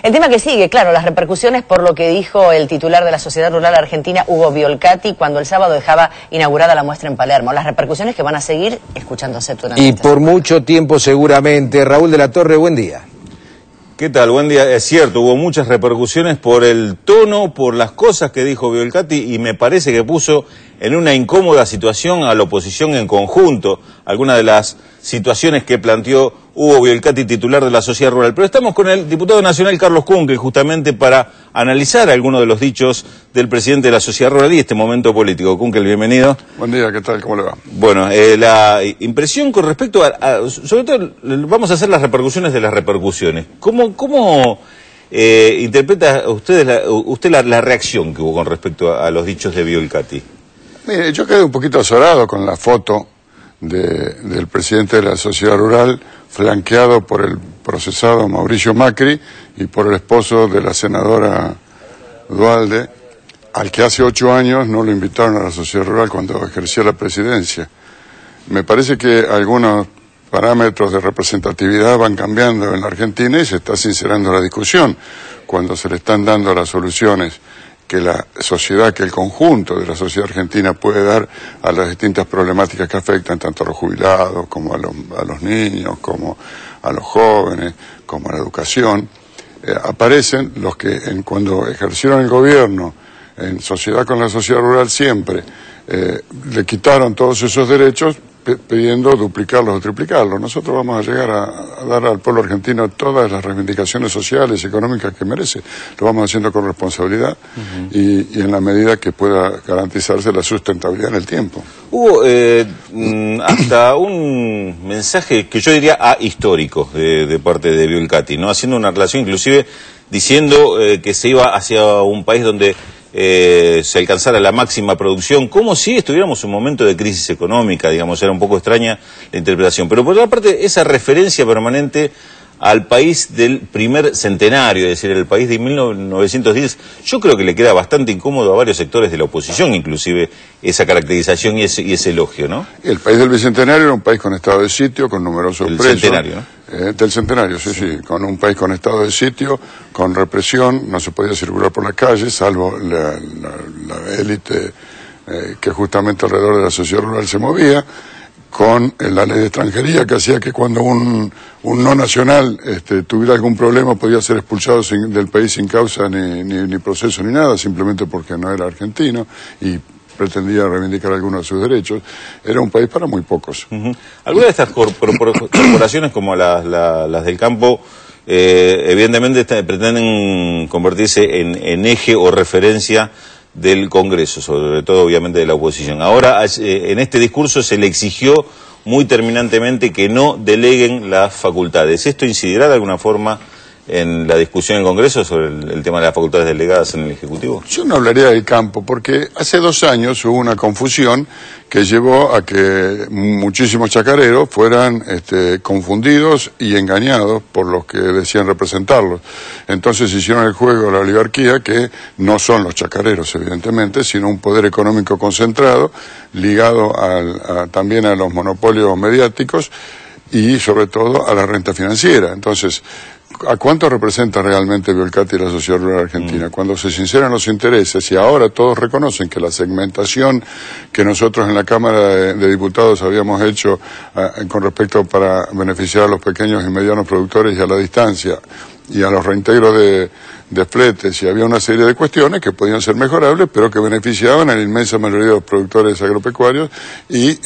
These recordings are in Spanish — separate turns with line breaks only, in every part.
El tema que sigue, claro, las repercusiones por lo que dijo el titular de la Sociedad Rural Argentina, Hugo Violcati, cuando el sábado dejaba inaugurada la muestra en Palermo. Las repercusiones que van a seguir escuchándose durante
y por mucho tiempo seguramente. Raúl de la Torre, buen día.
¿Qué tal? Buen día. Es cierto, hubo muchas repercusiones por el tono, por las cosas que dijo Violcati, y me parece que puso en una incómoda situación a la oposición en conjunto, algunas de las situaciones que planteó Hugo Violcati, titular de la Sociedad Rural. Pero estamos con el diputado nacional Carlos Kunkel, justamente para analizar algunos de los dichos del presidente de la Sociedad Rural y este momento político. Kunkel, bienvenido.
Buen día, ¿qué tal? ¿Cómo le va?
Bueno, la impresión con respecto sobre todo, vamos a hacer las repercusiones de las repercusiones. ¿Cómo interpreta usted la reacción que hubo con respecto a los dichos de Violcati?
Mire, yo quedé un poquito azorado con la foto del presidente de la Sociedad Rural, flanqueado por el procesado Mauricio Macri y por el esposo de la senadora Duhalde, al que hace 8 años no lo invitaron a la Sociedad Rural cuando ejercía la presidencia. Me parece que algunos parámetros de representatividad van cambiando en la Argentina y se está sincerando la discusión cuando se le están dando las soluciones que la sociedad, que el conjunto de la sociedad argentina puede dar a las distintas problemáticas que afectan tanto a los jubilados, como a los niños, como a los jóvenes, como a la educación. Aparecen los que cuando ejercieron el gobierno en sociedad con la sociedad rural siempre le quitaron todos esos derechos pidiendo duplicarlos o triplicarlos. Nosotros vamos a llegar a dar al pueblo argentino todas las reivindicaciones sociales y económicas que merece. Lo vamos haciendo con responsabilidad y en la medida que pueda garantizarse la sustentabilidad en el tiempo.
Hubo hasta un mensaje que yo diría ahistórico de parte de Violcati, ¿no? Haciendo una relación inclusive diciendo que se iba hacia un país donde se alcanzara la máxima producción, como si estuviéramos en un momento de crisis económica, digamos. Era un poco extraña la interpretación. Pero por otra parte, esa referencia permanente al país del primer centenario, es decir, el país de 1910, yo creo que le queda bastante incómodo a varios sectores de la oposición, inclusive esa caracterización y ese elogio, ¿no?
El país del bicentenario era un país con estado de sitio, con numerosos presos.
El centenario, ¿no?
Del centenario, sí, con un país con estado de sitio, con represión, no se podía circular por las calles, salvo la élite que justamente alrededor de la sociedad rural se movía, con la ley de extranjería que hacía que cuando un no nacional tuviera algún problema podía ser expulsado del país sin causa ni proceso ni nada, simplemente porque no era argentino y pretendía reivindicar algunos de sus derechos. Era un país para muy pocos.
Algunas de estas corporaciones como las del campo evidentemente pretenden convertirse en eje o referencia del Congreso, sobre todo obviamente de la oposición. Ahora en este discurso se le exigió muy terminantemente que no deleguen las facultades. ¿Esto incidirá de alguna forma en la discusión en el Congreso sobre el tema de las facultades delegadas en el Ejecutivo?
Yo no hablaría del campo, porque hace 2 años hubo una confusión que llevó a que muchísimos chacareros fueran confundidos y engañados por los que decían representarlos. Entonces hicieron el juego a la oligarquía, que no son los chacareros, evidentemente, sino un poder económico concentrado, ligado también a los monopolios mediáticos y sobre todo a la renta financiera. Entonces, ¿a cuánto representa realmente Violcati y la Sociedad Rural Argentina? Cuando se sinceran los intereses, y ahora todos reconocen que la segmentación que nosotros en la Cámara de Diputados habíamos hecho con respecto para beneficiar a los pequeños y medianos productores y a la distancia, y a los reintegros de fletes, y había una serie de cuestiones que podían ser mejorables, pero que beneficiaban a la inmensa mayoría de los productores agropecuarios y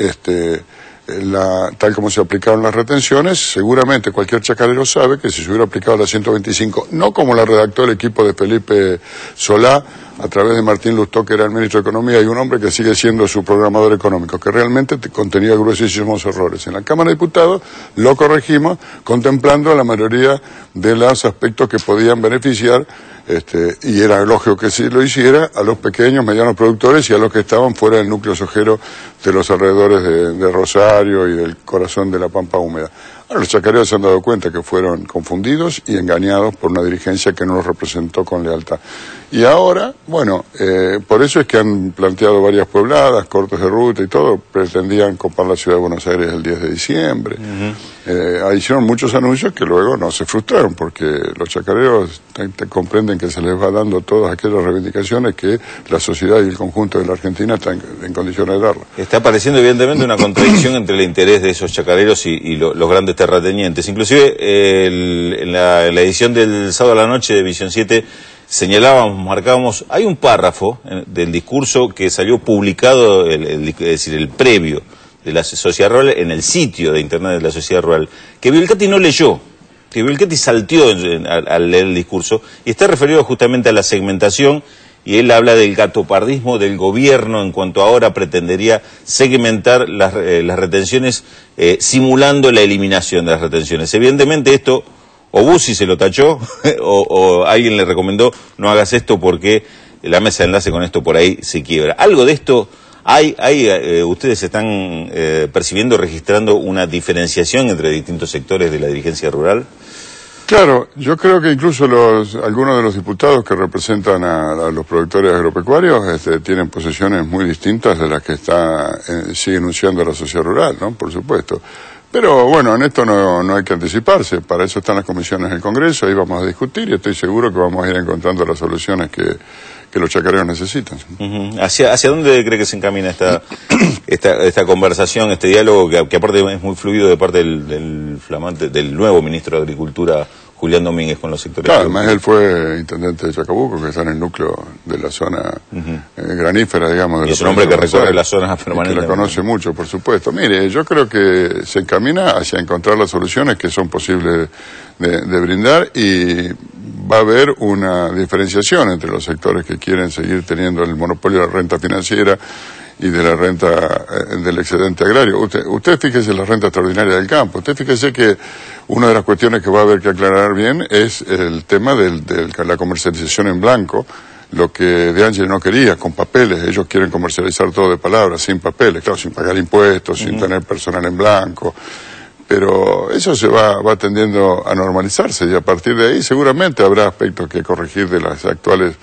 tal como se aplicaron las retenciones, seguramente cualquier chacarero sabe que si se hubiera aplicado la 125, no como la redactó el equipo de Felipe Solá, a través de Martín Lustó, que era el ministro de Economía, y un hombre que sigue siendo su programador económico, que realmente contenía gruesísimos errores. En la Cámara de Diputados lo corregimos, contemplando la mayoría de los aspectos que podían beneficiar, y era lógico que sí lo hiciera, a los pequeños, medianos productores y a los que estaban fuera del núcleo sojero de los alrededores de Rosario y del corazón de la Pampa Húmeda. Bueno, los chacareros se han dado cuenta que fueron confundidos y engañados por una dirigencia que no los representó con lealtad. Y ahora, bueno, por eso es que han planteado varias puebladas, cortes de ruta y todo, pretendían copar la ciudad de Buenos Aires el 10 de diciembre. Hicieron muchos anuncios que luego no se frustraron, porque los chacareros comprenden que se les va dando todas aquellas reivindicaciones que la sociedad y el conjunto de la Argentina están en condiciones de darlas.
Está apareciendo evidentemente una contradicción entre el interés de esos chacareros y los grandes terratenientes. Inclusive en la edición del sábado a la noche de Visión 7 marcábamos, hay un párrafo del discurso que salió publicado, es decir, el previo de la Sociedad Rural en el sitio de internet de la Sociedad Rural, que Biolcati no leyó, que Biolcati salteó al leer el discurso, y está referido justamente a la segmentación, y él habla del gatopardismo del gobierno en cuanto ahora pretendería segmentar las retenciones simulando la eliminación de las retenciones. Evidentemente esto, o Bussi se lo tachó, o alguien le recomendó no hagas esto porque la mesa de enlace con esto por ahí se quiebra. Algo de esto ustedes están percibiendo, registrando una diferenciación entre distintos sectores de la dirigencia rural.
Claro, yo creo que incluso algunos de los diputados que representan a los productores agropecuarios tienen posiciones muy distintas de las que sigue enunciando la sociedad rural, ¿no? Por supuesto. Pero bueno, en esto no hay que anticiparse, para eso están las comisiones del Congreso, ahí vamos a discutir y estoy seguro que vamos a ir encontrando las soluciones que los chacareros necesitan.
¿Hacia dónde cree que se encamina esta conversación, este diálogo que aparte es muy fluido de parte del nuevo ministro de Agricultura, Julián Domínguez, con los sectores?
Claro, además él fue intendente de Chacabuco, que está en el núcleo de la zona granífera, digamos.
Y es un hombre que recorre las zonas permanentemente.
Que la conoce mucho, por supuesto. Mire, yo creo que se encamina hacia encontrar las soluciones que son posibles de brindar, y va a haber una diferenciación entre los sectores que quieren seguir teniendo el monopolio de la renta financiera y de la renta del excedente agrario. Usted fíjese en la renta extraordinaria del campo. Usted fíjese que una de las cuestiones que va a haber que aclarar bien es el tema de la comercialización en blanco, lo que De Angeli no quería, con papeles. Ellos quieren comercializar todo de palabras, sin papeles, claro, sin pagar impuestos, sin tener personal en blanco. Pero eso se va tendiendo a normalizarse, y a partir de ahí seguramente habrá aspectos que corregir de los actuales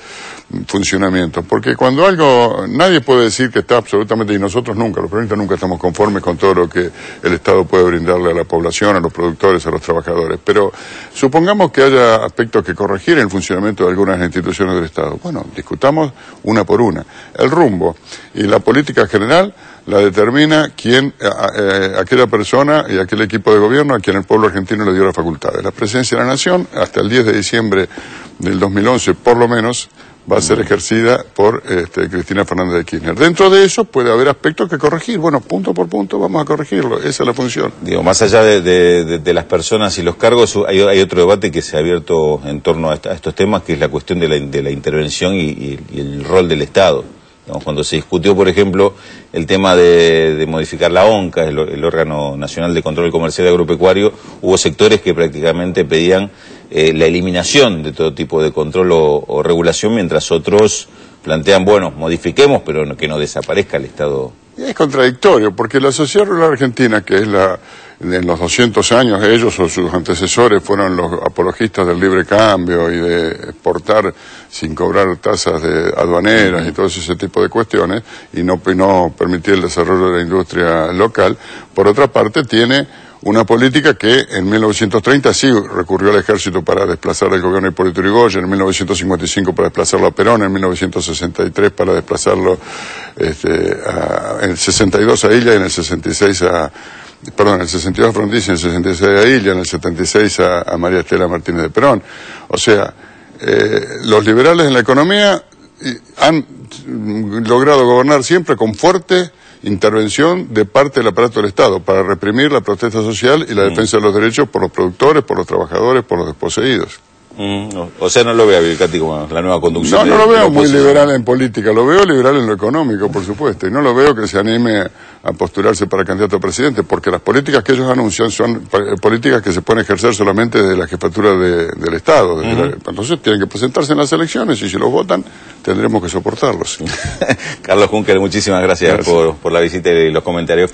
funcionamientos, porque cuando nadie puede decir que está absolutamente, y nosotros nunca, los peronistas nunca estamos conformes con todo lo que el Estado puede brindarle a la población, a los productores, a los trabajadores, pero supongamos que haya aspectos que corregir en el funcionamiento de algunas instituciones del Estado. Bueno, discutamos una por una. El rumbo y la política general la determina aquella persona y aquel equipo de gobierno a quien el pueblo argentino le dio las facultades. La presidencia de la Nación, hasta el 10 de diciembre del 2011, por lo menos, va a ser ejercida por Cristina Fernández de Kirchner. Dentro de eso puede haber aspectos que corregir. Bueno, punto por punto vamos a corregirlo. Esa es la función.
Digo, más allá de las personas y los cargos, hay otro debate que se ha abierto en torno a estos temas, que es la cuestión de la intervención y el rol del Estado. Cuando se discutió, por ejemplo, el tema de modificar la ONCA, el órgano nacional de control comercial agropecuario, hubo sectores que prácticamente pedían la eliminación de todo tipo de control o regulación, mientras otros plantean, bueno, modifiquemos, pero que no desaparezca el Estado.
Es contradictorio, porque la sociedad rural argentina, que es en los 200 años, ellos o sus antecesores fueron los apologistas del libre cambio y de exportar sin cobrar tasas aduaneras y todo ese tipo de cuestiones, y no permitir el desarrollo de la industria local. Por otra parte, tiene una política que en 1930 sí recurrió al ejército para desplazar al gobierno de Hipólito Yrigoyen, en 1955 para desplazarlo a Perón, en 1963 para desplazarlo en el 62 a Illa y en el 66 en el 62 a Frondizi, en el 66 a Illa, en el 76 a María Estela Martínez de Perón. O sea, los liberales en la economía han logrado gobernar siempre con fuerte intervención de parte del aparato del Estado para reprimir la protesta social y la defensa de los derechos por los productores, por los trabajadores, por los desposeídos.
O sea, no lo ve a Biolcati como la nueva conducción.
No lo veo muy liberal en política, lo veo liberal en lo económico, por supuesto, y no lo veo que se anime a postularse para candidato a presidente, porque las políticas que ellos anuncian son políticas que se pueden ejercer solamente de la jefatura del Estado. Entonces tienen que presentarse en las elecciones, y si los votan, tendremos que soportarlos.
Carlos Juncker, muchísimas gracias. Por la visita y los comentarios.